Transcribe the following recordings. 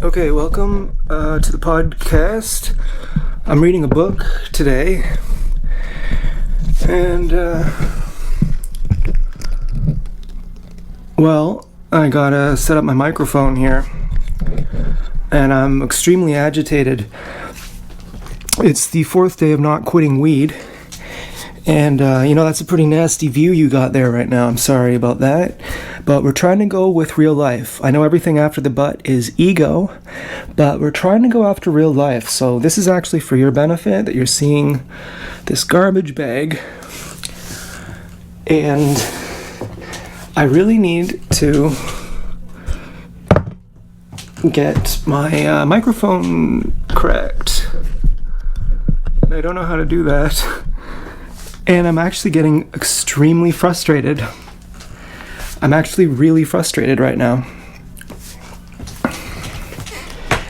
Okay, welcome to the podcast. I'm reading a book today, and I gotta set up my microphone here, and I'm extremely agitated. It's the fourth day of not quitting weed, and that's a pretty nasty view you got there right now. I'm sorry about that, but we're trying to go with real life. I know everything after the butt is ego, but we're trying to go after real life. So this is actually for your benefit that you're seeing this garbage bag, and I really need to get my microphone correct. And I don't know how to do that. And I'm actually getting extremely frustrated. I'm actually really frustrated right now.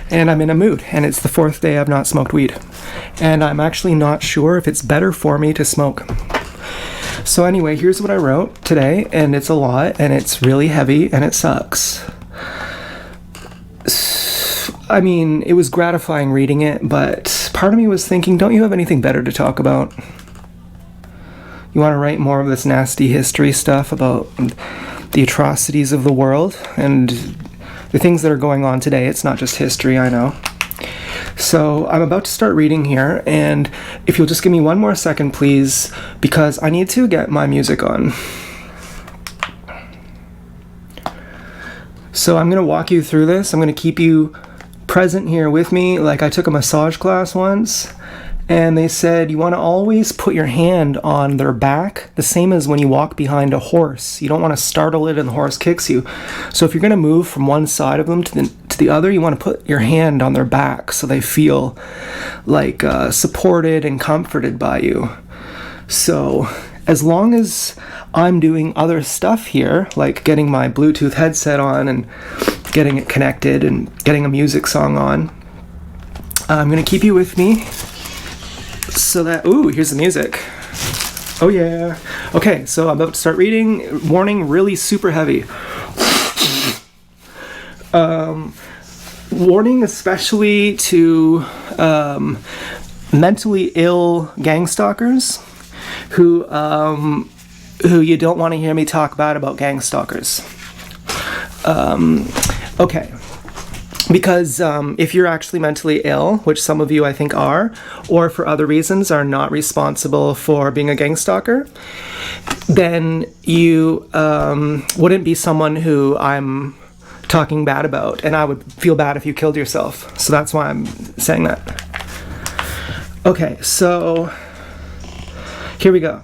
And I'm in a mood, and it's the fourth day I've not smoked weed. And I'm actually not sure if it's better for me to smoke. So anyway, here's what I wrote today, and it's a lot, and it's really heavy, and it sucks. I mean, it was gratifying reading it, but part of me was thinking, don't you have anything better to talk about? You want to write more of this nasty history stuff about the atrocities of the world and the things that are going on today. It's not just history, I know. So I'm about to start reading here, and if you'll just give me one more second, please, because I need to get my music on. So I'm going to walk you through this. I'm going to keep you present here with me. Like I took a massage class once, and they said you want to always put your hand on their back, the same as when you walk behind a horse. You don't want to startle it and the horse kicks you. So if you're going to move from one side of them to the other, you want to put your hand on their back so they feel like supported and comforted by you. So as long as I'm doing other stuff here, like getting my Bluetooth headset on and getting it connected and getting a music song on, I'm going to keep you with me. So that, here's the music. Oh yeah. Okay, so I'm about to start reading. Warning, really super heavy. Warning especially to mentally ill gang stalkers who you don't want to hear me talk bad about gang stalkers. Okay. Because if you're actually mentally ill, which some of you I think are, or for other reasons are not responsible for being a gang stalker, then you wouldn't be someone who I'm talking bad about, and I would feel bad if you killed yourself. So that's why I'm saying that. Okay, so here we go.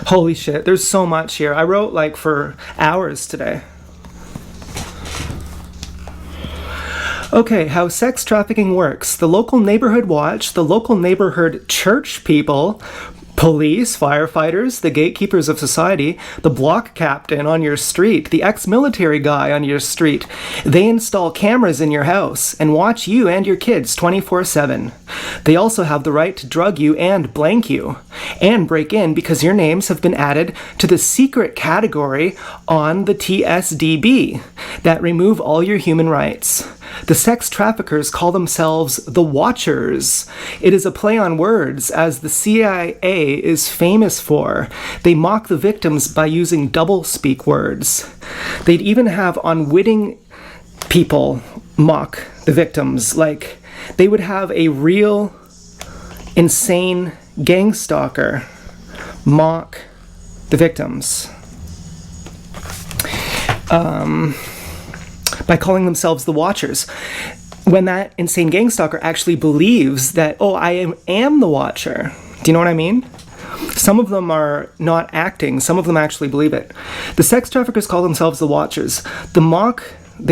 Holy shit, there's so much here. I wrote like for hours today. Okay, how sex trafficking works. The local neighborhood watch, the local neighborhood church people, police, firefighters, the gatekeepers of society, the block captain on your street, the ex-military guy on your street. They install cameras in your house and watch you and your kids 24/7. They also have the right to drug you and blank you and break in because your names have been added to the secret category on the TSDB that remove all your human rights. The sex traffickers call themselves the Watchers. It is a play on words, as the CIA is famous for. They mock the victims by using double-speak words. They'd even have unwitting people mock the victims. Like, they would have a real insane gang stalker mock the victims. By calling themselves the Watchers, when that insane gang stalker actually believes that, I am the Watcher. Do you know what I mean? Some of them are not acting. Some of them actually believe it. The sex traffickers call themselves the Watchers. They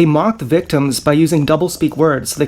mock the victims by using double-speak words. So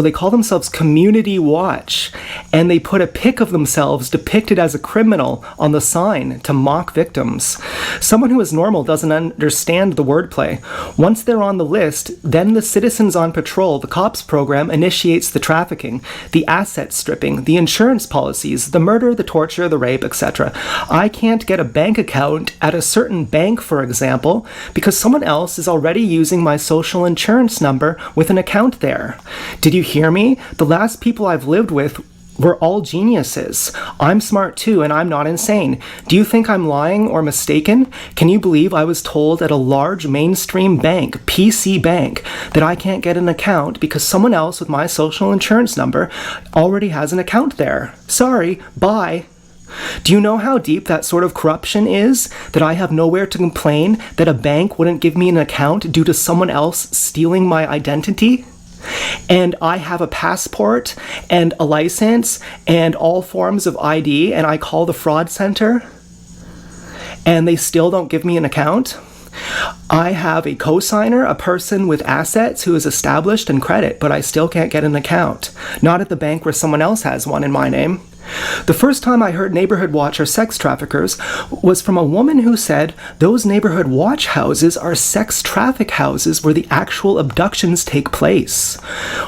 they call themselves Community Watch and they put a pic of themselves depicted as a criminal on the sign to mock victims. Someone who is normal doesn't understand the wordplay. Once they're on the list, then the Citizens on Patrol, the COPS program, initiates the trafficking, the asset stripping, the insurance policies, the murder, the torture, the rape, etc. I can't get a bank account at a certain bank, for example, because someone else is already using my social insurance number with an account there. Did you hear me? The last people I've lived with were all geniuses. I'm smart too, and I'm not insane. Do you think I'm lying or mistaken? Can you believe I was told at a large mainstream bank, PC Bank, that I can't get an account because someone else with my social insurance number already has an account there? Sorry, bye. Do you know how deep that sort of corruption is? That I have nowhere to complain that a bank wouldn't give me an account due to someone else stealing my identity? And I have a passport and a license and all forms of ID, and I call the fraud center and they still don't give me an account? I have a cosigner, a person with assets who is established in credit, but I still can't get an account. Not at the bank where someone else has one in my name. The first time I heard Neighborhood Watch are sex traffickers was from a woman who said those Neighborhood Watch houses are sex traffic houses where the actual abductions take place.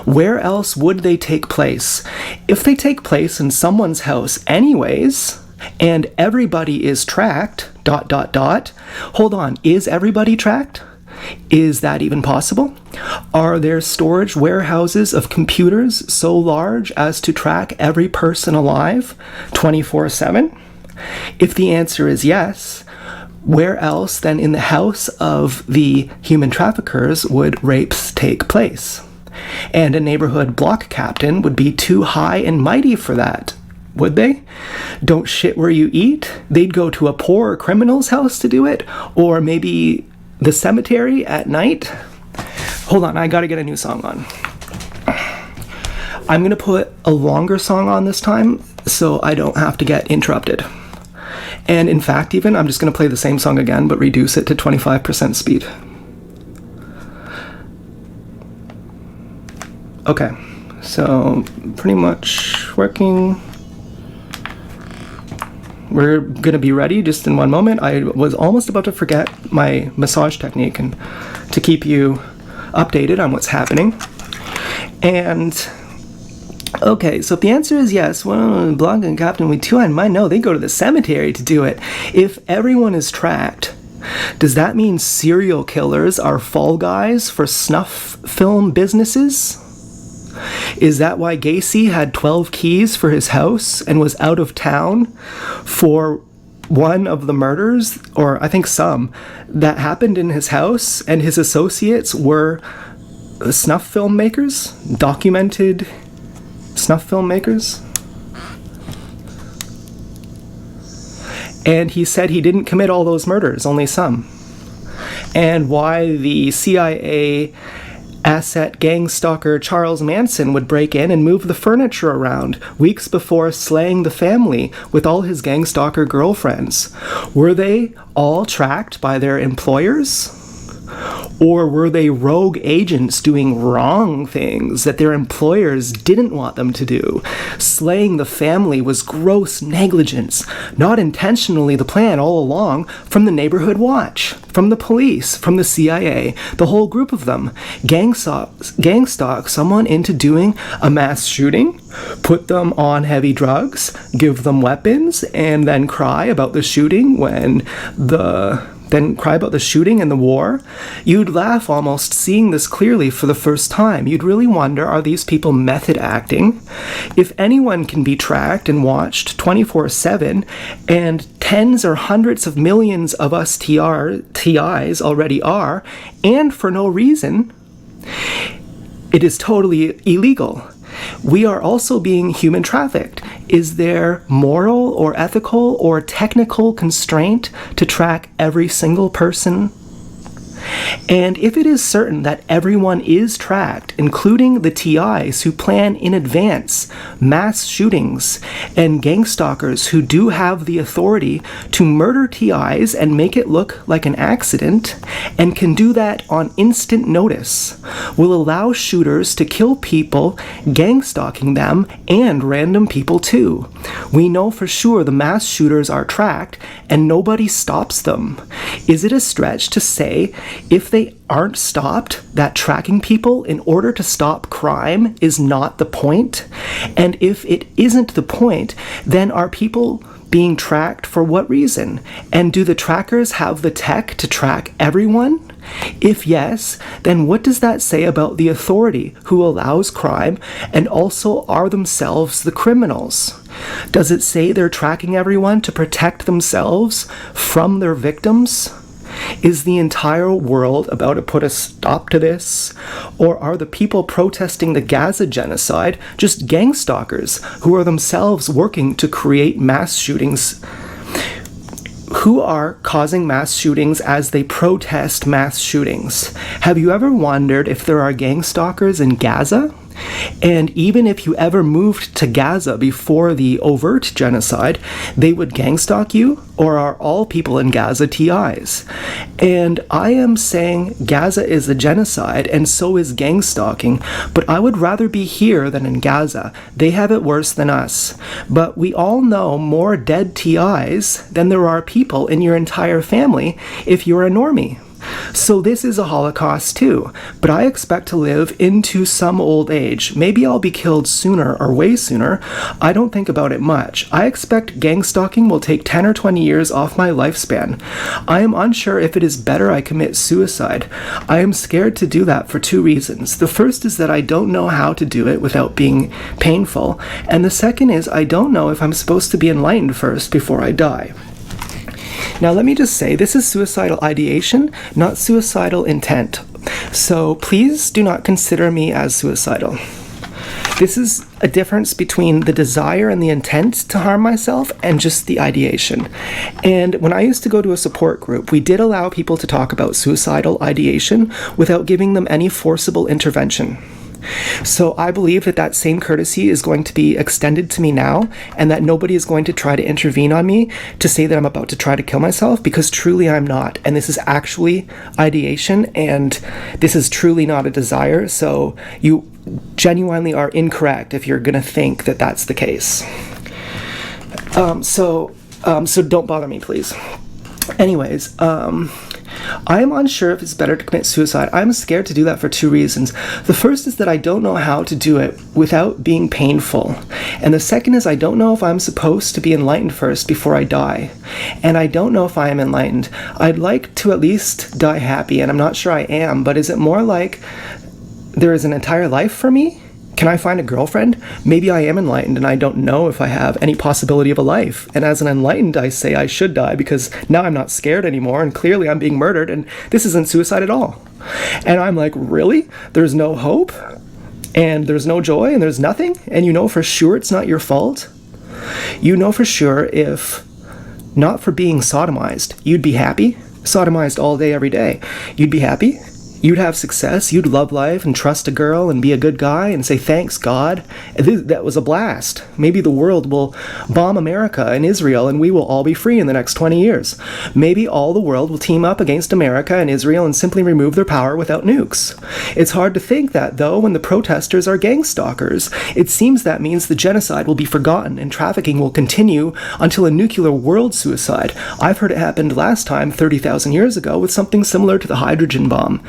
Where else would they take place? If they take place in someone's house anyways, and everybody is tracked, ... Hold on, is everybody tracked? Is that even possible? Are there storage warehouses of computers so large as to track every person alive 24/7? If the answer is yes, where else than in the house of the human traffickers would rapes take place? And a neighborhood block captain would be too high and mighty for that, would they? Don't shit where you eat. They'd go to a poor criminal's house to do it, or maybe the cemetery at night. Hold on, I gotta get a new song on. I'm gonna put a longer song on this time so I don't have to get interrupted. And in fact, even, I'm just gonna play the same song again, but reduce it to 25% speed. Okay, so pretty much working. We're going to be ready just in one moment. I was almost about to forget my massage technique and to keep you updated on what's happening. And, okay, so if the answer is yes, well, Blanca and Captain with two on mine, no, they go to the cemetery to do it. If everyone is tracked, does that mean serial killers are fall guys for snuff film businesses? Is that why Gacy had 12 keys for his house and was out of town for one of the murders, or I think some, that happened in his house, and his associates were snuff filmmakers? Documented snuff filmmakers? And he said he didn't commit all those murders, only some. And why the CIA asset gang stalker Charles Manson would break in and move the furniture around weeks before slaying the family with all his gang stalker girlfriends. Were they all tracked by their employers? Or were they rogue agents doing wrong things that their employers didn't want them to do? Slaying the family was gross negligence, not intentionally the plan all along, from the Neighborhood Watch, from the police, from the CIA, the whole group of them. Gang stalk someone into doing a mass shooting, put them on heavy drugs, give them weapons, and then cry about the shooting and the war. You'd laugh almost seeing this clearly for the first time. You'd really wonder, are these people method acting? If anyone can be tracked and watched 24/7, and tens or hundreds of millions of us TIs already are, and for no reason, it is totally illegal. We are also being human trafficked. Is there moral or ethical or technical constraint to track every single person? And if it is certain that everyone is tracked, including the TIs who plan in advance mass shootings and gang stalkers who do have the authority to murder TIs and make it look like an accident, and can do that on instant notice, will allow shooters to kill people, gang stalking them, and random people too. We know for sure the mass shooters are tracked and nobody stops them. Is it a stretch to say if they aren't stopped, that tracking people in order to stop crime is not the point? And if it isn't the point, then are people being tracked for what reason? And do the trackers have the tech to track everyone? If yes, then what does that say about the authority who allows crime and also are themselves the criminals? Does it say they're tracking everyone to protect themselves from their victims? Is the entire world about to put a stop to this? Or are the people protesting the Gaza genocide just gang stalkers who are themselves working to create mass shootings? Who are causing mass shootings as they protest mass shootings? Have you ever wondered if there are gang stalkers in Gaza? And even if you ever moved to Gaza before the overt genocide, they would gang stalk you? Or are all people in Gaza TIs? And I am saying Gaza is a genocide, and so is gang stalking, but I would rather be here than in Gaza. They have it worse than us. But we all know more dead TIs than there are people in your entire family if you're a normie. So this is a Holocaust too, but I expect to live into some old age. Maybe I'll be killed sooner or way sooner. I don't think about it much. I expect gang stalking will take 10 or 20 years off my lifespan. I am unsure if it is better I commit suicide. I am scared to do that for two reasons. The first is that I don't know how to do it without being painful, and the second is I don't know if I'm supposed to be enlightened first before I die. Now let me just say, this is suicidal ideation, not suicidal intent. So please do not consider me as suicidal. This is a difference between the desire and the intent to harm myself and just the ideation. And when I used to go to a support group, we did allow people to talk about suicidal ideation without giving them any forcible intervention. So I believe that that same courtesy is going to be extended to me now, and that nobody is going to try to intervene on me to say that I'm about to try to kill myself, because truly I'm not. And this is actually ideation, and this is truly not a desire. So you genuinely are incorrect if you're going to think that that's the case. So don't bother me, please. Anyways, I am unsure if it's better to commit suicide. I'm scared to do that for two reasons. The first is that I don't know how to do it without being painful. And the second is I don't know if I'm supposed to be enlightened first before I die. And I don't know if I am enlightened. I'd like to at least die happy, and I'm not sure I am, but is it more like there is an entire life for me? Can I find a girlfriend? Maybe I am enlightened and I don't know if I have any possibility of a life. And as an enlightened, I say I should die because now I'm not scared anymore, and clearly I'm being murdered, and this isn't suicide at all. And I'm like, really? There's no hope? And there's no joy? And there's nothing? And you know for sure it's not your fault? You know for sure if not for being sodomized, you'd be happy? Sodomized all day, every day. You'd be happy? You'd have success, you'd love life and trust a girl and be a good guy and say, thanks, God. That was a blast. Maybe the world will bomb America and Israel and we will all be free in the next 20 years. Maybe all the world will team up against America and Israel and simply remove their power without nukes. It's hard to think that, though, when the protesters are gang stalkers. It seems that means the genocide will be forgotten and trafficking will continue until a nuclear world suicide. I've heard it happened last time, 30,000 years ago, with something similar to the hydrogen bomb.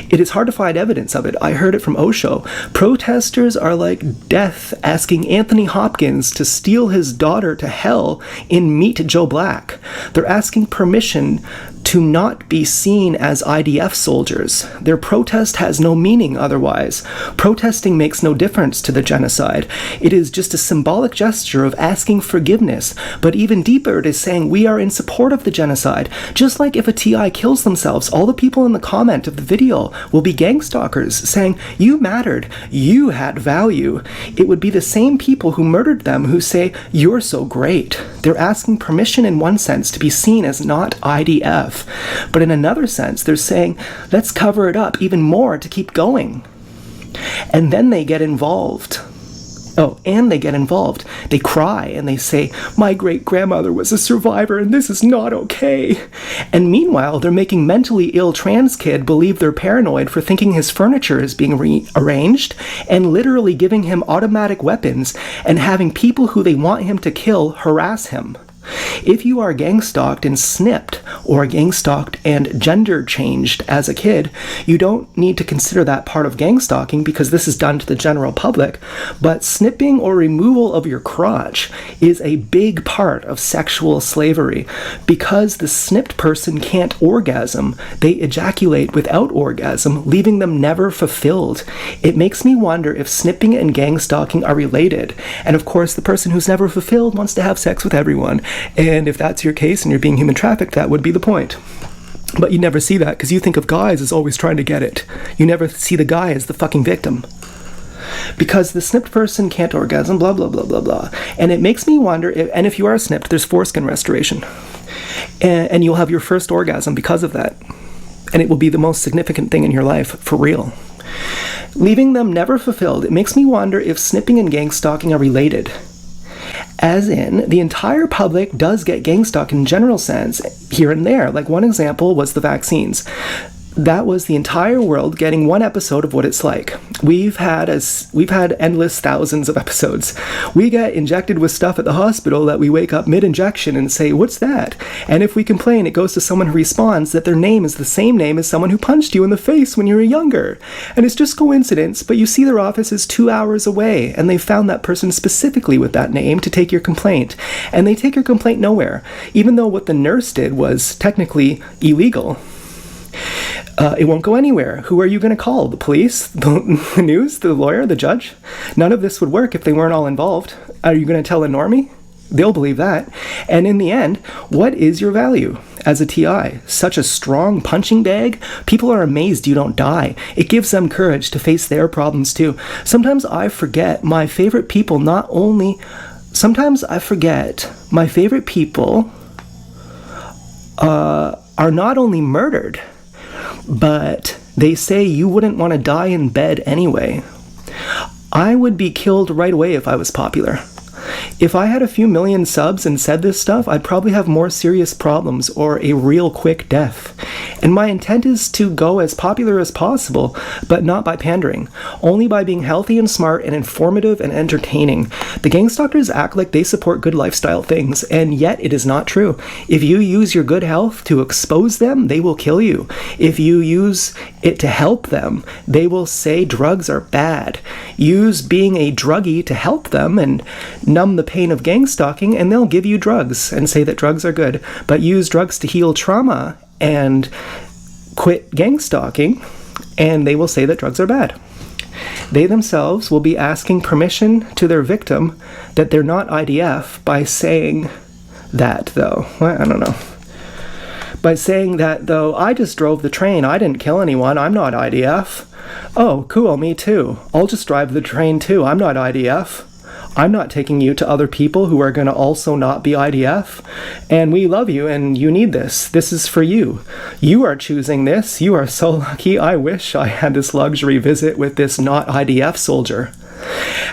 It is hard to find evidence of it. I heard it from Osho. Protesters are like death asking Anthony Hopkins to steal his daughter to hell in Meet Joe Black. They're asking permission to not be seen as IDF soldiers. Their protest has no meaning otherwise. Protesting makes no difference to the genocide. It is just a symbolic gesture of asking forgiveness, but even deeper it is saying we are in support of the genocide. Just like if a TI kills themselves, all the people in the comment of the video will be gang stalkers saying, you mattered, you had value. It would be the same people who murdered them who say, you're so great. They're asking permission in one sense to be seen as not IDF. But in another sense, they're saying, let's cover it up even more to keep going. And then they get involved. Oh, and they get involved. They cry and they say, my great-grandmother was a survivor and this is not okay. And meanwhile, they're making mentally ill trans kid believe they're paranoid for thinking his furniture is being rearranged and literally giving him automatic weapons and having people who they want him to kill harass him. If you are gang-stalked and snipped, or gang-stalked and gender changed as a kid, you don't need to consider that part of gang-stalking because this is done to the general public, but snipping or removal of your crotch is a big part of sexual slavery. Because the snipped person can't orgasm, they ejaculate without orgasm, leaving them never fulfilled. It makes me wonder if snipping and gang-stalking are related, and of course the person who's never fulfilled wants to have sex with everyone. And if that's your case and you're being human trafficked, that would be the point. But you never see that because you think of guys as always trying to get it. You never see the guy as the fucking victim. Because the snipped person can't orgasm, blah, blah, blah, blah, blah. And it makes me wonder, if you are snipped, there's foreskin restoration. And you'll have your first orgasm because of that. And it will be the most significant thing in your life, for real. Leaving them never fulfilled, it makes me wonder if snipping and gang stalking are related. As in, the entire public does get gang stalked in general sense here and there. Like one example was the vaccines. That was the entire world getting one episode of what it's like. We've had endless thousands of episodes. We get injected with stuff at the hospital that we wake up mid-injection and say, what's that? And if we complain, it goes to someone who responds that their name is the same name as someone who punched you in the face when you were younger. And it's just coincidence, but you see their office is 2 hours away, and they found that person specifically with that name to take your complaint. And they take your complaint nowhere, even though what the nurse did was technically illegal. It won't go anywhere. Who are you going to call? The police? The news? The lawyer? The judge? None of this would work if they weren't all involved. Are you going to tell a normie? They'll believe that. And in the end, what is your value as a TI? Such a strong punching bag? People are amazed you don't die. It gives them courage to face their problems too. Sometimes I forget my favorite people are not only murdered, but they say you wouldn't want to die in bed anyway. I would be killed right away if I was popular. If I had a few million subs and said this stuff, I'd probably have more serious problems or a real quick death. And my intent is to go as popular as possible, but not by pandering. Only by being healthy and smart and informative and entertaining. The gangstalkers act like they support good lifestyle things, and yet it is not true. If you use your good health to expose them, they will kill you. If you use it to help them, they will say drugs are bad. Use being a druggie to help them and numb the pain of gang stalking, and they'll give you drugs and say that drugs are good. But use drugs to heal trauma and quit gang stalking, and they will say that drugs are bad. They themselves will be asking permission to their victim that they're not IDF by saying that, though. Well, I don't know. By saying that, though, I just drove the train, I didn't kill anyone, I'm not IDF. Oh, cool, me too. I'll just drive the train too, I'm not IDF. I'm not taking you to other people who are going to also not be IDF. And we love you and you need this. This is for you. You are choosing this. You are so lucky. I wish I had this luxury visit with this not IDF soldier.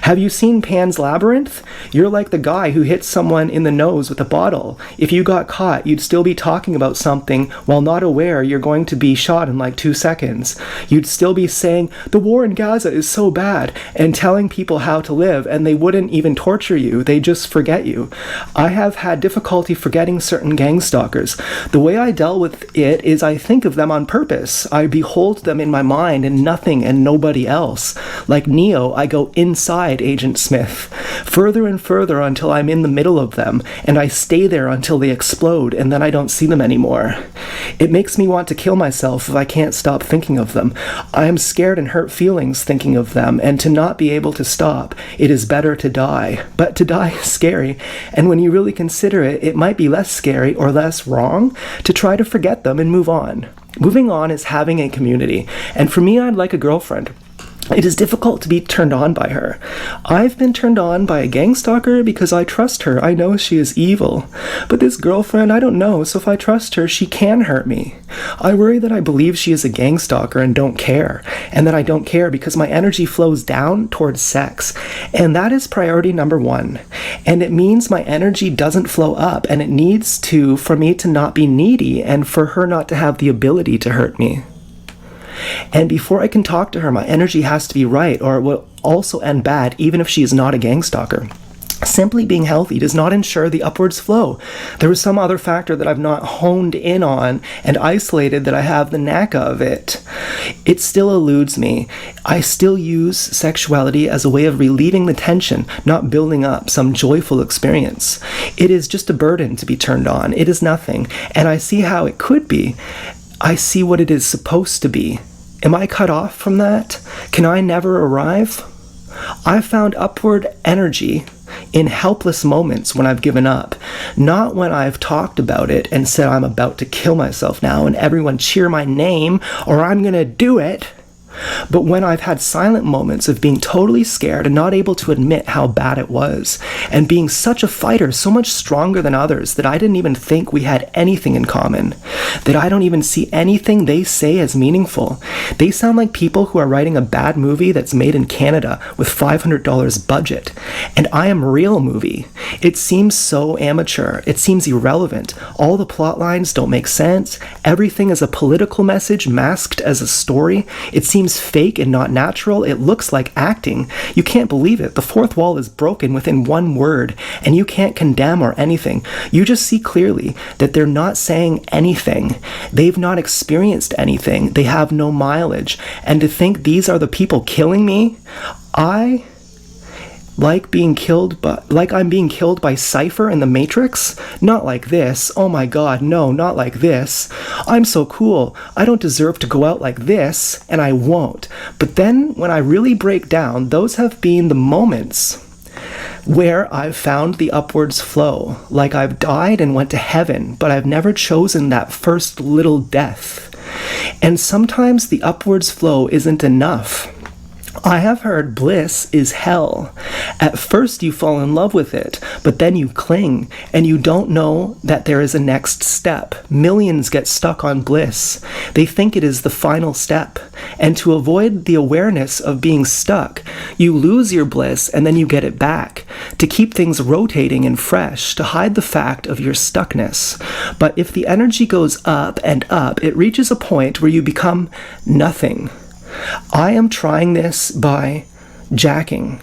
Have you seen Pan's Labyrinth? You're like the guy who hit someone in the nose with a bottle. If you got caught, you'd still be talking about something while not aware you're going to be shot in like 2 seconds. You'd still be saying, the war in Gaza is so bad, and telling people how to live, and they wouldn't even torture you, they just forget you. I have had difficulty forgetting certain gang stalkers. The way I dealt with it is I think of them on purpose. I behold them in my mind and nothing and nobody else. Like Neo, I go inside Agent Smith, further and further until I'm in the middle of them, and I stay there until they explode, and then I don't see them anymore. It makes me want to kill myself if I can't stop thinking of them. I am scared and hurt feelings thinking of them, and to not be able to stop, it is better to die. But to die is scary, and when you really consider it, it might be less scary or less wrong to try to forget them and move on. Moving on is having a community, and for me, I'd like a girlfriend. It is difficult to be turned on by her. I've been turned on by a gang stalker because I trust her. I know she is evil. But this girlfriend, I don't know, so if I trust her, she can hurt me. I worry that I believe she is a gang stalker and don't care, and that I don't care because my energy flows down towards sex. And that is priority number one. And it means my energy doesn't flow up, and it needs to, for me to not be needy and for her not to have the ability to hurt me. And before I can talk to her, my energy has to be right, or it will also end bad, even if she is not a gang stalker. Simply being healthy does not ensure the upwards flow. There is some other factor that I've not honed in on and isolated that I have the knack of it. It still eludes me. I still use sexuality as a way of relieving the tension, not building up some joyful experience. It is just a burden to be turned on. It is nothing. And I see how it could be. I see what it is supposed to be. Am I cut off from that? Can I never arrive? I found upward energy in helpless moments when I've given up, not when I've talked about it and said I'm about to kill myself now and everyone cheer my name or I'm gonna do it. But when I've had silent moments of being totally scared and not able to admit how bad it was, and being such a fighter, so much stronger than others, that I didn't even think we had anything in common, that I don't even see anything they say as meaningful. They sound like people who are writing a bad movie that's made in Canada with $500 budget, and I am real movie. It seems so amateur. It seems irrelevant. All the plot lines don't make sense. Everything is a political message masked as a story. It seems fake and not natural. It looks like acting. You can't believe it. The fourth wall is broken within one word, and you can't condemn or anything. You just see clearly that they're not saying anything. They've not experienced anything. They have no mileage. And to think these are the people killing me, I like I'm being killed by Cypher in the Matrix? Not like this. Oh my god, no, not like this. I'm so cool. I don't deserve to go out like this, and I won't. But then, when I really break down, those have been the moments where I've found the upwards flow. Like I've died and went to heaven, but I've never chosen that first little death. And sometimes the upwards flow isn't enough. I have heard bliss is hell. At first you fall in love with it, but then you cling, and you don't know that there is a next step. Millions get stuck on bliss. They think it is the final step. And to avoid the awareness of being stuck, you lose your bliss and then you get it back, to keep things rotating and fresh, to hide the fact of your stuckness. But if the energy goes up and up, it reaches a point where you become nothing. I am trying this by jacking.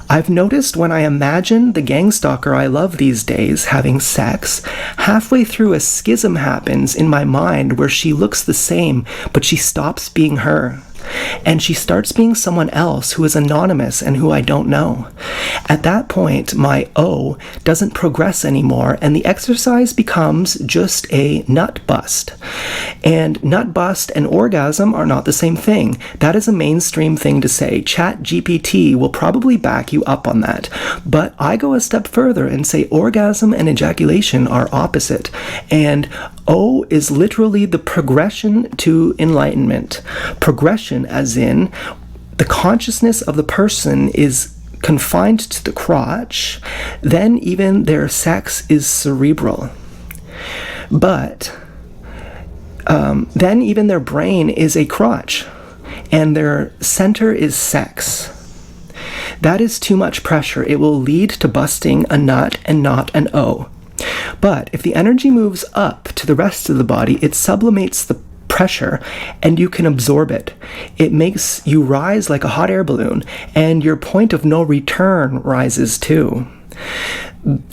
I've noticed when I imagine the gang stalker I love these days having sex, halfway through a schism happens in my mind where she looks the same, but she stops being her. And she starts being someone else who is anonymous and who I don't know. At that point, my O doesn't progress anymore, and the exercise becomes just a nut bust. And nut bust and orgasm are not the same thing. That is a mainstream thing to say. ChatGPT will probably back you up on that. But I go a step further and say orgasm and ejaculation are opposite. And O is literally the progression to enlightenment. Progression as in the consciousness of the person is confined to the crotch, then even their sex is cerebral. But then even their brain is a crotch, and their center is sex. That is too much pressure. It will lead to busting a nut and not an O. But if the energy moves up to the rest of the body, it sublimates the pressure and you can absorb it. It makes you rise like a hot air balloon, and your point of no return rises too.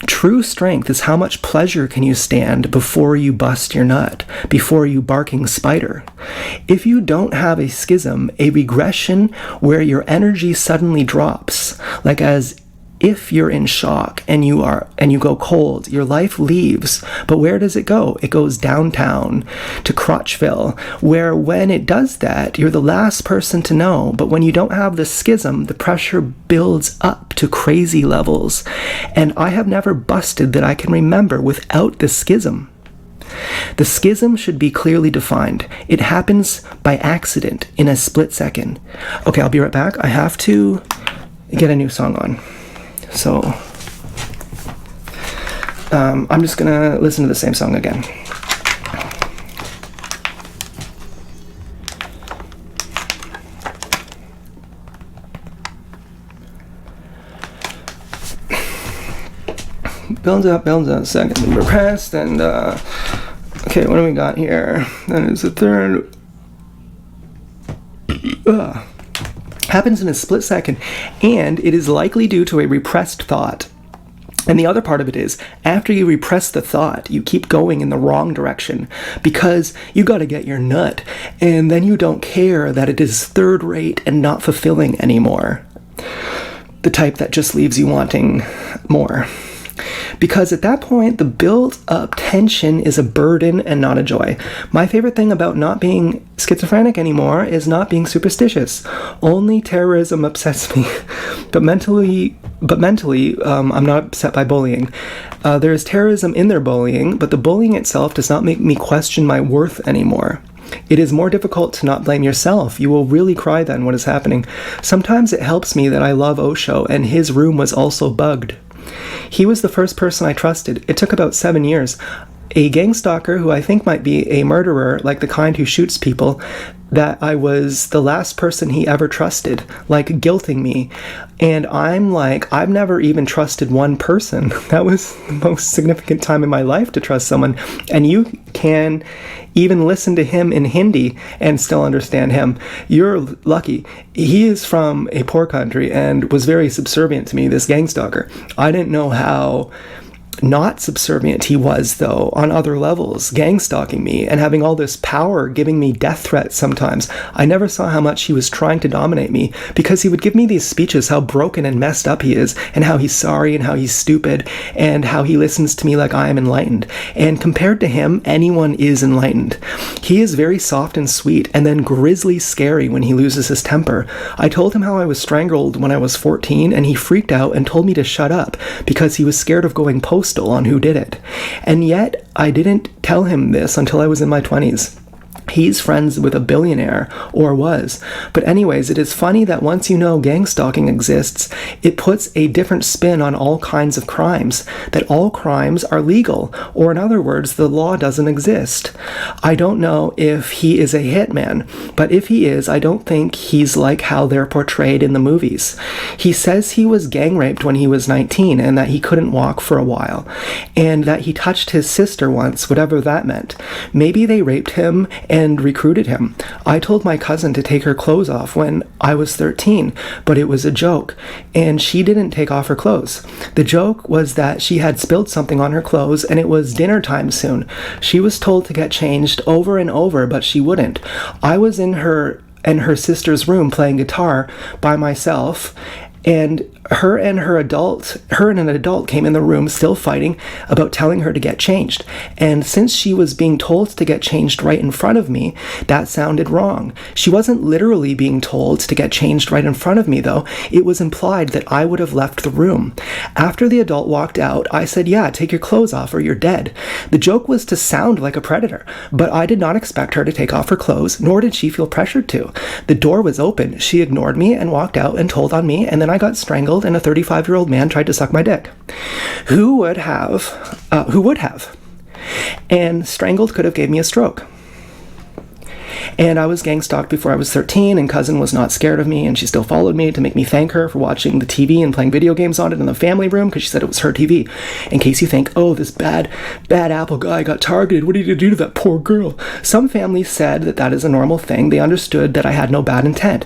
True strength is how much pleasure can you stand before you bust your nut, before you barking spider. If you don't have a schism, a regression where your energy suddenly drops, like as if you're in shock and you go cold, your life leaves. But where does it go? It goes downtown to Crotchville, where when it does that, you're the last person to know. But when you don't have the schism, the pressure builds up to crazy levels. And I have never busted that I can remember without the schism. The schism should be clearly defined. It happens by accident in a split second. Okay, I'll be right back. I have to get a new song on. So, I'm just gonna listen to the same song again. Builds up, second repressed, and okay, what do we got here? Then it's the third. Happens in a split second, and it is likely due to a repressed thought. And the other part of it is, after you repress the thought, you keep going in the wrong direction because you got to get your nut, and then you don't care that it is third rate and not fulfilling anymore. The type that just leaves you wanting more. Because at that point, the built-up tension is a burden and not a joy. My favorite thing about not being schizophrenic anymore is not being superstitious. Only terrorism upsets me. But mentally, I'm not upset by bullying. There is terrorism in their bullying, but the bullying itself does not make me question my worth anymore. It is more difficult to not blame yourself. You will really cry then what is happening. Sometimes it helps me that I love Osho, and his room was also bugged. He was the first person I trusted. It took about 7 years. A gang stalker who I think might be a murderer, like the kind who shoots people, that I was the last person he ever trusted, like guilting me. And I'm like, I've never even trusted one person. That was the most significant time in my life to trust someone. And you can even listen to him in Hindi and still understand him. You're lucky. He is from a poor country and was very subservient to me, this gang stalker. I didn't know how not subservient he was, though, on other levels, gang stalking me and having all this power, giving me death threats sometimes. I never saw how much he was trying to dominate me, because he would give me these speeches how broken and messed up he is, and how he's sorry, and how he's stupid, and how he listens to me like I am enlightened. And compared to him, anyone is enlightened. He is very soft and sweet, and then grisly scary when he loses his temper. I told him how I was strangled when I was 14, and he freaked out and told me to shut up, because he was scared of going postal on who did it. And yet, I didn't tell him this until I was in my 20s. He's friends with a billionaire, or was. But anyways, it is funny that once you know gang stalking exists, it puts a different spin on all kinds of crimes, that all crimes are legal, or in other words, the law doesn't exist. I don't know if he is a hitman, but if he is, I don't think he's like how they're portrayed in the movies. He says he was gang raped when he was 19, and that he couldn't walk for a while, and that he touched his sister once, whatever that meant. Maybe they raped him and recruited him. I told my cousin to take her clothes off when I was 13, but it was a joke, and she didn't take off her clothes. The joke was that she had spilled something on her clothes, and it was dinner time soon. She was told to get changed over and over, but she wouldn't. I was in her sister's room playing guitar by myself, and her and an adult came in the room still fighting about telling her to get changed. And since she was being told to get changed right in front of me, that sounded wrong. She wasn't literally being told to get changed right in front of me, though. It was implied that I would have left the room. After the adult walked out, I said, "Yeah, take your clothes off or you're dead." The joke was to sound like a predator, but I did not expect her to take off her clothes, nor did she feel pressured to. The door was open. She ignored me and walked out and told on me, and then I got strangled and a 35-year-old man tried to suck my dick. Who would have? And strangled could have gave me a stroke. And I was gang stalked before I was 13, and cousin was not scared of me, and she still followed me to make me thank her for watching the TV and playing video games on it in the family room, because she said it was her TV. In case you think, oh, this bad apple guy got targeted, what did he do to that poor girl? Some families said that is a normal thing. They understood that I had no bad intent.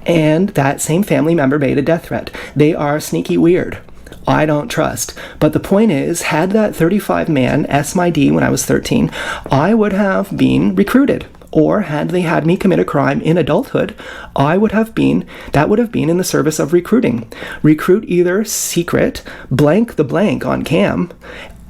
And that same family member made a death threat. They are sneaky weird. I don't trust. But the point is, had that 35 man S my D when I was 13, I would have been recruited. Or had they had me commit a crime in adulthood, that would have been in the service of recruiting. Recruit either secret, blank the blank on cam,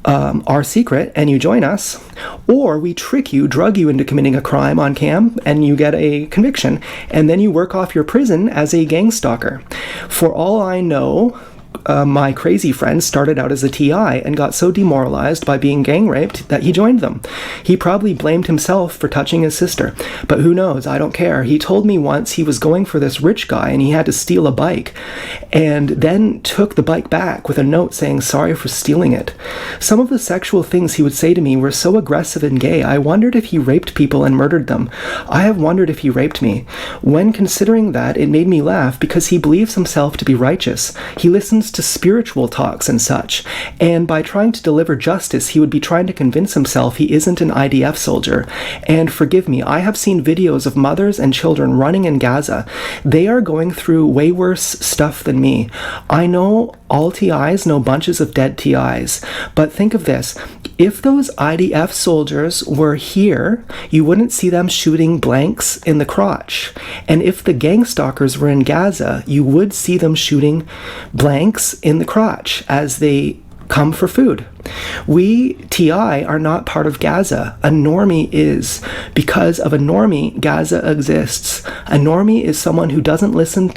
our secret, and you join us, or we trick you, drug you into committing a crime on cam, and you get a conviction, and then you work off your prison as a gang stalker. For all I know, my crazy friend started out as a TI and got so demoralized by being gang raped that he joined them. He probably blamed himself for touching his sister, but who knows, I don't care. He told me once he was going for this rich guy and he had to steal a bike, and then took the bike back with a note saying sorry for stealing it. Some of the sexual things he would say to me were so aggressive and gay, I wondered if he raped people and murdered them. I have wondered if he raped me. When considering that, it made me laugh because he believes himself to be righteous. He listens to spiritual talks and such, and by trying to deliver justice, he would be trying to convince himself he isn't an IDF soldier. And forgive me, I have seen videos of mothers and children running in Gaza. They are going through way worse stuff than me. I know all TIs know bunches of dead TIs, but think of this. If those IDF soldiers were here, you wouldn't see them shooting blanks in the crotch. And if the gang stalkers were in Gaza, you would see them shooting blanks in the crotch as they come for food. We, TI, are not part of Gaza. A normie is. Because of a normie, Gaza exists. A normie is someone who doesn't listen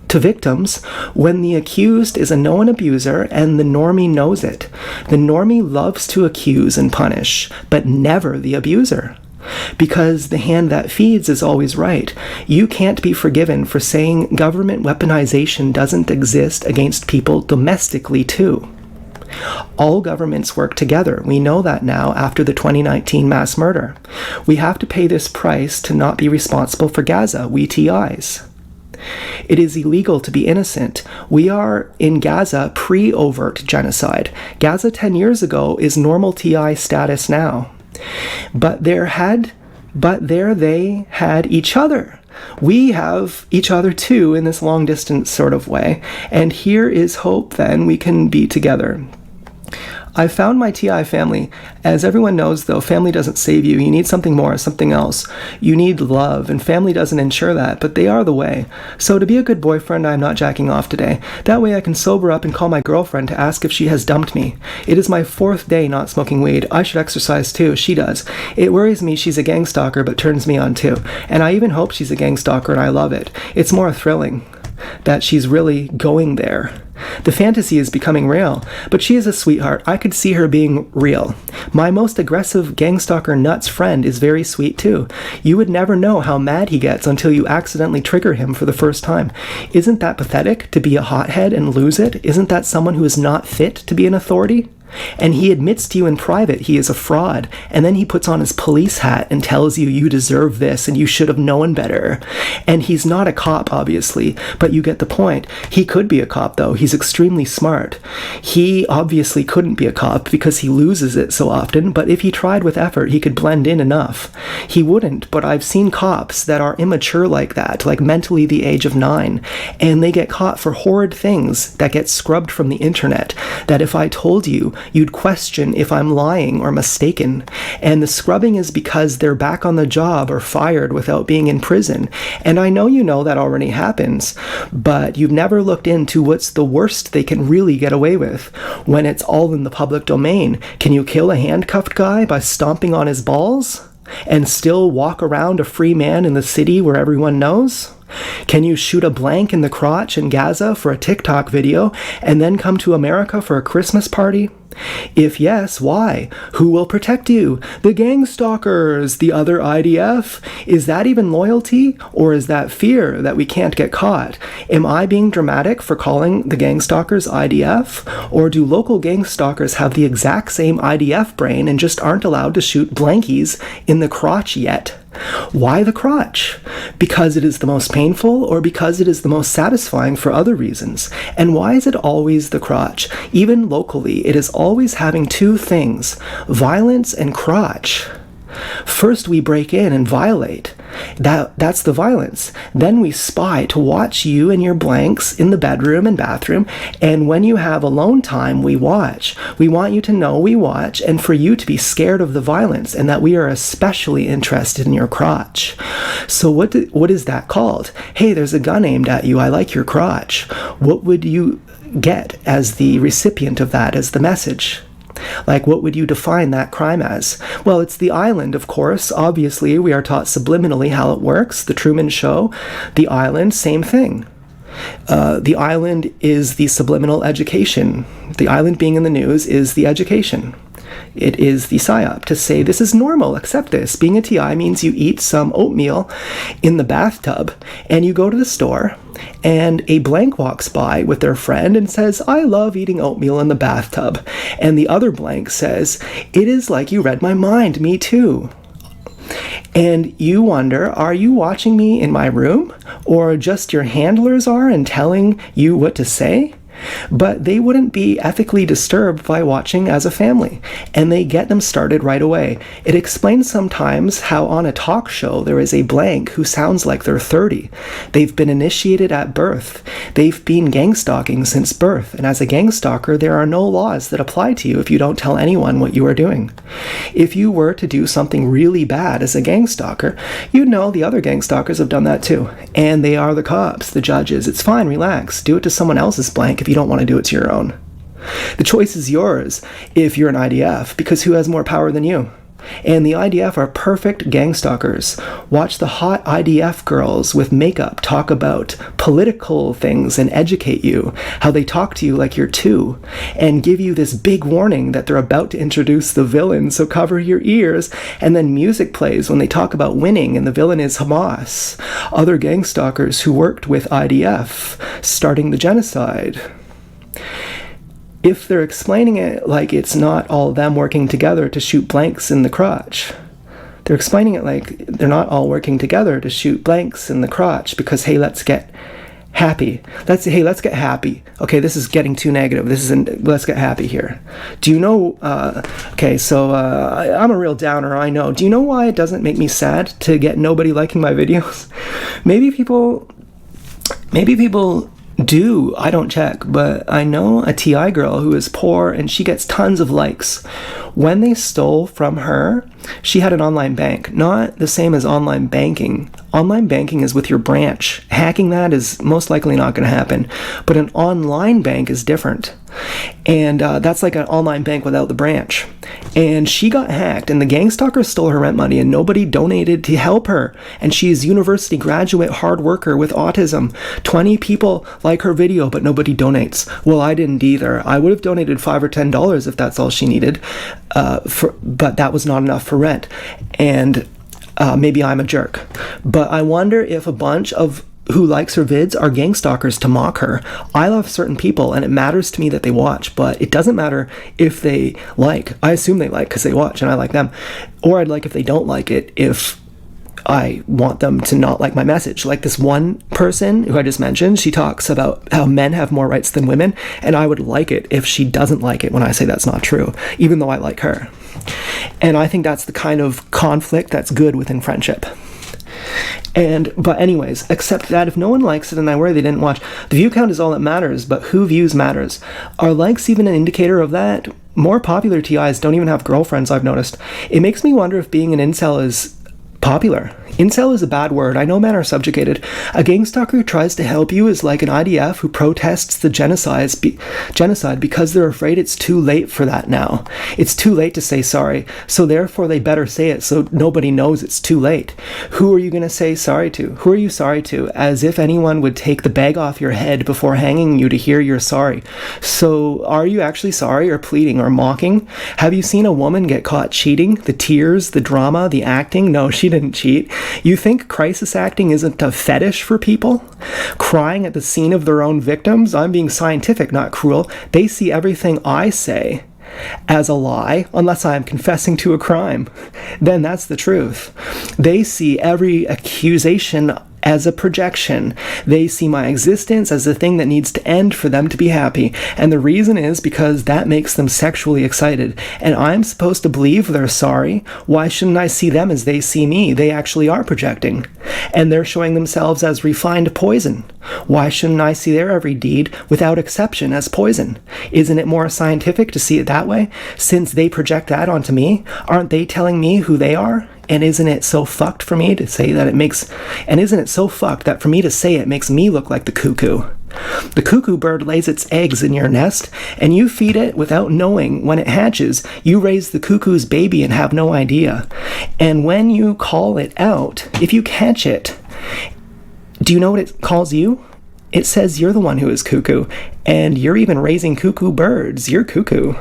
to victims when the accused is a known abuser and the normie knows it. The normie loves to accuse and punish, but never the abuser. Because the hand that feeds is always right. You can't be forgiven for saying government weaponization doesn't exist against people domestically too. All governments work together. We know that now after the 2019 mass murder. We have to pay this price to not be responsible for Gaza, we TIs. It is illegal to be innocent. We are in Gaza pre-overt genocide. Gaza 10 years ago is normal TI status now. But there they had each other. We have each other too in this long distance sort of way. And here is hope then we can be together. I found my TI family. As everyone knows, though, family doesn't save you. You need something more, something else. You need love, and family doesn't ensure that, but they are the way. So to be a good boyfriend, I am not jacking off today. That way I can sober up and call my girlfriend to ask if she has dumped me. It is my 4th day not smoking weed. I should exercise too. She does. It worries me she's a gang stalker, but turns me on too. And I even hope she's a gang stalker, and I love it. It's more thrilling that she's really going there. The fantasy is becoming real, but she is a sweetheart. I could see her being real. My most aggressive gang stalker nuts friend is very sweet too. You would never know how mad he gets until you accidentally trigger him for the first time. Isn't that pathetic, to be a hothead and lose it? Isn't that someone who is not fit to be an authority? And he admits to you in private he is a fraud, and then he puts on his police hat and tells you you deserve this and you should have known better. And he's not a cop, obviously, but you get the point. He could be a cop, though. He's extremely smart. He obviously couldn't be a cop because he loses it so often, but if he tried with effort, he could blend in enough. He wouldn't, but I've seen cops that are immature like that, like mentally the age of 9, and they get caught for horrid things that get scrubbed from the internet, that if I told you, you'd question if I'm lying or mistaken. And the scrubbing is because they're back on the job or fired without being in prison. And I know you know that already happens, but you've never looked into what's the worst they can really get away with when it's all in the public domain. Can you kill a handcuffed guy by stomping on his balls and still walk around a free man in the city where everyone knows? Can you shoot a blank in the crotch in Gaza for a TikTok video and then come to America for a Christmas party? If yes, why? Who will protect you? The gang stalkers, the other IDF? Is that even loyalty, or is that fear that we can't get caught? Am I being dramatic for calling the gang stalkers IDF? Or do local gang stalkers have the exact same IDF brain and just aren't allowed to shoot blankies in the crotch yet? Why the crotch? Because it is the most painful, or because it is the most satisfying for other reasons? And why is it always the crotch? Even locally, it is always having two things: violence and crotch. First we break in and violate. That's the violence. Then we spy to watch you and your blanks in the bedroom and bathroom, and when you have alone time, we watch. We want you to know we watch, and for you to be scared of the violence, and that we are especially interested in your crotch. So what is that called? Hey, there's a gun aimed at you, I like your crotch. What would you get as the recipient of that, as the message? Like, what would you define that crime as? Well, it's the island, of course. Obviously, we are taught subliminally how it works. The Truman Show, the island, same thing. The island is the subliminal education. The island being in the news is the education. It is the psyop to say, this is normal, accept this. Being a TI means you eat some oatmeal in the bathtub, and you go to the store, and a blank walks by with their friend and says, I love eating oatmeal in the bathtub. And the other blank says, it is like you read my mind, me too. And you wonder, are you watching me in my room? Or just your handlers are and telling you what to say? But they wouldn't be ethically disturbed by watching as a family, and they get them started right away. It explains sometimes how on a talk show there is a blank who sounds like they're 30. They've been initiated at birth. They've been gang stalking since birth, and as a gang stalker, there are no laws that apply to you if you don't tell anyone what you are doing. If you were to do something really bad as a gang stalker, you'd know the other gang stalkers have done that too, and they are the cops, the judges. It's fine, relax. Do it to someone else's blank if you don't want to do it to your own. The choice is yours if you're an IDF, because who has more power than you? And the IDF are perfect gang stalkers. Watch the hot IDF girls with makeup talk about political things and educate you, how they talk to you like you're two, and give you this big warning that they're about to introduce the villain, so cover your ears. And then music plays when they talk about winning and the villain is Hamas, other gang stalkers who worked with IDF, starting the genocide. If they're explaining it like it's not all them working together to shoot blanks in the crotch, they're explaining it like they're not all working together to shoot blanks in the crotch because, hey, let's get happy. Let's get happy. Okay, this is getting too negative. Let's get happy here. Do you know, I'm a real downer, I know. Do you know why it doesn't make me sad to get nobody liking my videos? Maybe people do, I don't check, but I know a TI girl who is poor and she gets tons of likes. When they stole from her, she had an online bank, not the same as online banking. Online banking is with your branch. Hacking that is most likely not going to happen, but an online bank is different. And that's like an online bank without the branch. And she got hacked, and the gang stalkers stole her rent money, and nobody donated to help her. And she's a university graduate, hard worker with autism. 20 people like her video, but nobody donates. Well, I didn't either. I would have donated $5 or $10 if that's all she needed, but that was not enough for rent. And maybe I'm a jerk. But I wonder if a bunch of who likes her vids are gang stalkers to mock her. I love certain people, and it matters to me that they watch, but it doesn't matter if they like. I assume they like because they watch and I like them. Or I'd like if they don't like it if I want them to not like my message. Like this one person who I just mentioned, she talks about how men have more rights than women, and I would like it if she doesn't like it when I say that's not true, even though I like her. And I think that's the kind of conflict that's good within friendship. But anyways, except that if no one likes it and I worry they didn't watch, the view count is all that matters, but who views matters. Are likes even an indicator of that? More popular TIs don't even have girlfriends, I've noticed. It makes me wonder if being an incel is popular. Incel is a bad word. I know men are subjugated. A gang stalker who tries to help you is like an IDF who protests the genocide because they're afraid it's too late for that now. It's too late to say sorry, so therefore they better say it so nobody knows it's too late. Who are you going to say sorry to? Who are you sorry to? As if anyone would take the bag off your head before hanging you to hear you're sorry. So are you actually sorry or pleading or mocking? Have you seen a woman get caught cheating? The tears, the drama, the acting? No, she didn't cheat. You think crisis acting isn't a fetish for people? Crying at the scene of their own victims? I'm being scientific, not cruel. They see everything I say as a lie, unless I am confessing to a crime. Then that's the truth. They see every accusation as a projection. They see my existence as a thing that needs to end for them to be happy. And the reason is because that makes them sexually excited. And I'm supposed to believe they're sorry. Why shouldn't I see them as they see me? They actually are projecting. And they're showing themselves as refined poison. Why shouldn't I see their every deed, without exception, as poison? Isn't it more scientific to see it that way? Since they project that onto me, aren't they telling me who they are? And isn't it so fucked for me to say that it makes me look like the cuckoo? The cuckoo bird lays its eggs in your nest, and you feed it without knowing. When it hatches, you raise the cuckoo's baby and have no idea. And when you call it out, if you catch it, do you know what it calls you? It says you're the one who is cuckoo, and you're even raising cuckoo birds. You're cuckoo.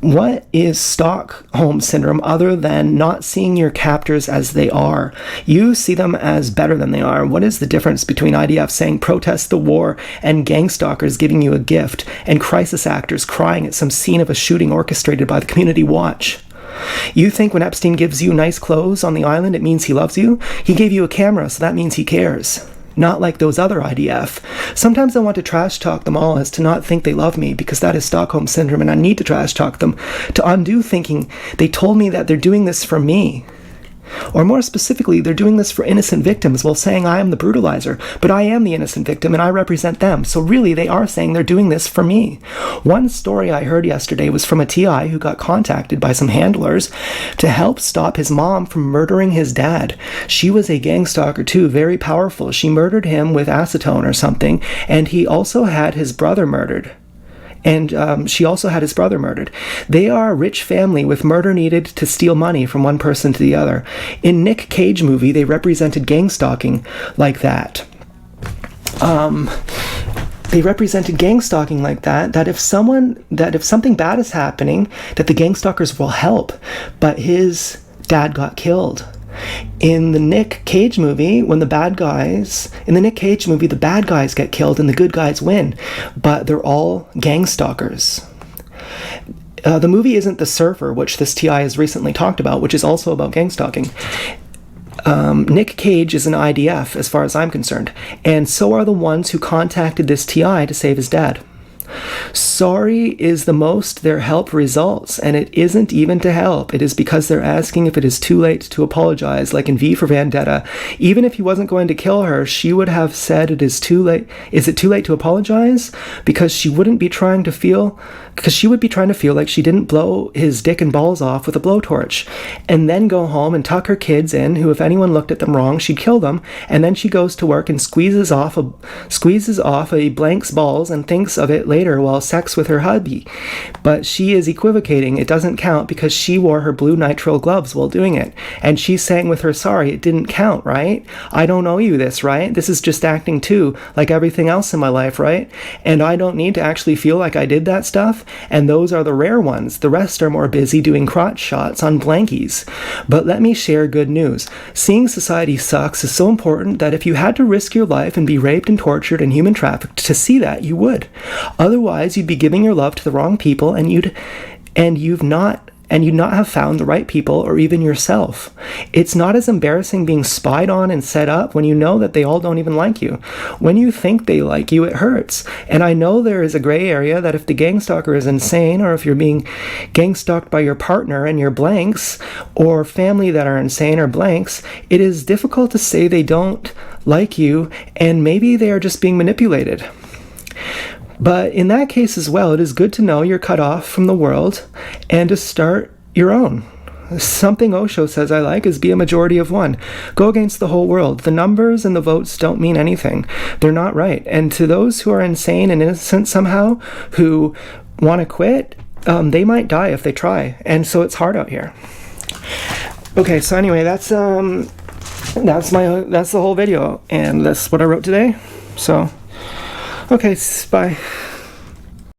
What is Stockholm Syndrome other than not seeing your captors as they are? You see them as better than they are. What is the difference between IDF saying protest the war and gang stalkers giving you a gift and crisis actors crying at some scene of a shooting orchestrated by the Community Watch? You think when Epstein gives you nice clothes on the island, it means he loves you? He gave you a camera, so that means he cares. Not like those other IDF. Sometimes I want to trash talk them all as to not think they love me, because that is Stockholm Syndrome, and I need to trash talk them to undo thinking they told me that they're doing this for me. Or more specifically, they're doing this for innocent victims while saying I am the brutalizer, but I am the innocent victim and I represent them. So really, they are saying they're doing this for me. One story I heard yesterday was from a TI who got contacted by some handlers to help stop his mom from murdering his dad. She was a gang stalker too, very powerful. She murdered him with acetone or something, and he also had his brother murdered. She also had his brother murdered. They are a rich family with murder needed to steal money from one person to the other. In Nick Cage movie, they represented gang stalking like that. They represented gang stalking like that if something bad is happening, that the gang stalkers will help, but his dad got killed. In the Nick Cage movie, the bad guys get killed and the good guys win, but they're all gang stalkers. The movie isn't The Surfer, which this TI has recently talked about, which is also about gang stalking. Nick Cage is an IDF, as far as I'm concerned, and so are the ones who contacted this TI to save his dad. Sorry is the most their help results, and it isn't even to help. It is because they're asking if it is too late to apologize, like in V for Vendetta. Even if he wasn't going to kill her, she would have said it is too late. Is it too late to apologize? Because she would be trying to feel like she didn't blow his dick and balls off with a blowtorch, and then go home and tuck her kids in, who if anyone looked at them wrong, she'd kill them, and then she goes to work and squeezes off a blank's balls and thinks of it later while sex with her hubby. But she is equivocating. It doesn't count because she wore her blue nitrile gloves while doing it. And she's saying with her sorry, it didn't count, right? I don't owe you this, right? This is just acting too, like everything else in my life, right? And I don't need to actually feel like I did that stuff. And those are the rare ones. The rest are more busy doing crotch shots on blankies. But let me share good news. Seeing society sucks is so important that if you had to risk your life and be raped and tortured and human trafficked to see that, you would. Otherwise, you'd be giving your love to the wrong people, and you'd not have found the right people or even yourself. It's not as embarrassing being spied on and set up when you know that they all don't even like you. When you think they like you, it hurts. And I know there is a gray area that if the gang stalker is insane, or if you're being gang stalked by your partner and your blanks, or family that are insane or blanks, it is difficult to say they don't like you, and maybe they are just being manipulated. But in that case as well, it is good to know you're cut off from the world and to start your own. Something Osho says I like is be a majority of one. Go against the whole world. The numbers and the votes don't mean anything. They're not right. And to those who are insane and innocent somehow, who want to quit, they might die if they try. And so it's hard out here. Okay, so anyway, that's the whole video, and that's what I wrote today. So, okay, bye.